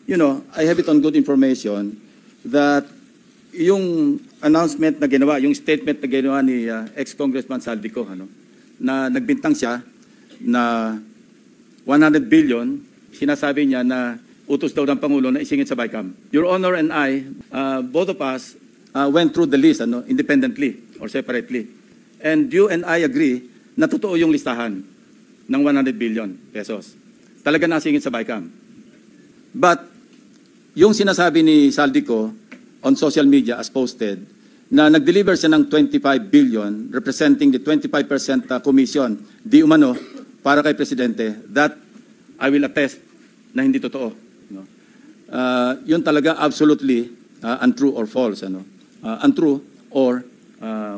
you know, I have it on good information that yung announcement na ginawa, yung statement na ginawa ni ex-Congressman Saldico, na nagbintang siya na 100 billion, sinasabi niya na utos daw ng Pangulo na isingit sa BICAM. Your Honor and I, both of us, went through the list independently or separately. And you and I agree na totoo yung listahan ng 100 billion pesos. Talaga nasingit sa BICAM. But yung sinasabi ni Saldico on social media as posted, na nag-deliver siya ng 25 billion representing the 25% commission di umano para kay Presidente, that I will attest na hindi totoo. Yun talaga absolutely untrue or false. Untrue or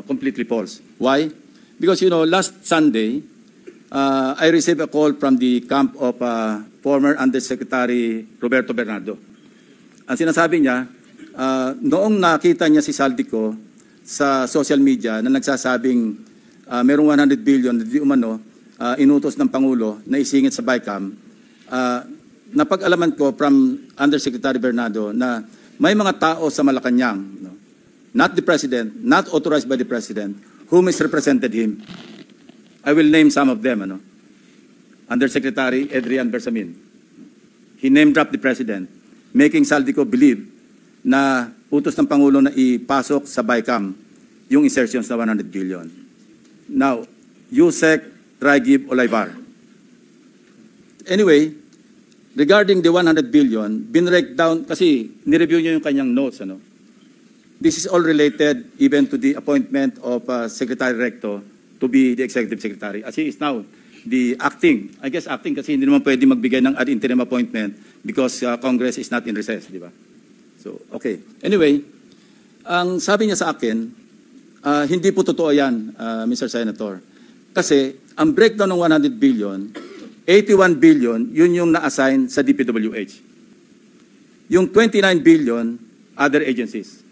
completely false. Why? Because, you know, last Sunday, I received a call from the camp of former Undersecretary Roberto Bernardo. Ang sinasabi niya, noong nakita niya si Saldico sa social media na nagsasabing merong 100 billion na di umano inutos ng Pangulo na isingit sa BICAM, napag-alaman ko from Undersecretary Bernardo na may mga tao sa Malacanang, not the President, not authorized by the President, who misrepresented him. I will name some of them. Undersecretary Adrian Bersamin. He name-dropped the President, making Saldico believe na utos ng Pangulo na ipasok sa BICAM yung insertions na 100 billion. Now, Yusek Traigib Olaybar. Anyway, regarding the 100 billion, binrek down, kasi nireview niyo yung kanyang notes. This is all related even to the appointment of Secretary Recto to be the Executive Secretary. As he is now the acting, I guess acting kasi hindi naman pwede magbigay ng ad interim appointment because Congress is not in recess, di ba? So, okay. Anyway, ang sabi niya sa akin, hindi po totoo yan, Mr. Senator. Kasi, ang breakdown ng 100 billion, 81 billion, yun yung na-assign sa DPWH. Yung 29 billion, other agencies.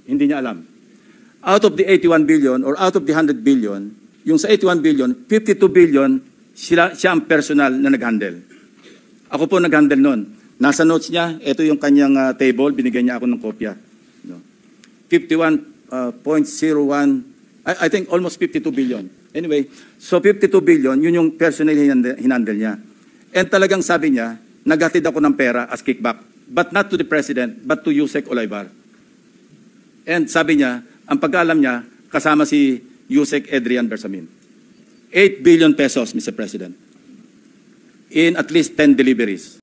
Hindi niya alam. Out of the 81 billion or out of the 100 billion, yung sa 81 billion, 52 billion, siya ang personal na nag-handle. Ako po nag-handle nun. Nasa notes niya, ito yung kanyang table, binigyan niya ako ng kopya. 51.01, I think almost 52 billion. Anyway, so 52 billion, yun yung personal hinandle niya. And talagang sabi niya, naghatid ako ng pera as kickback, but not to the President, but to Yusek Olaybar. And sabi niya, ang pag-alam niya, kasama si Yusek Adrian Bersamin. 8 billion pesos, Mr. President, in at least 10 deliveries.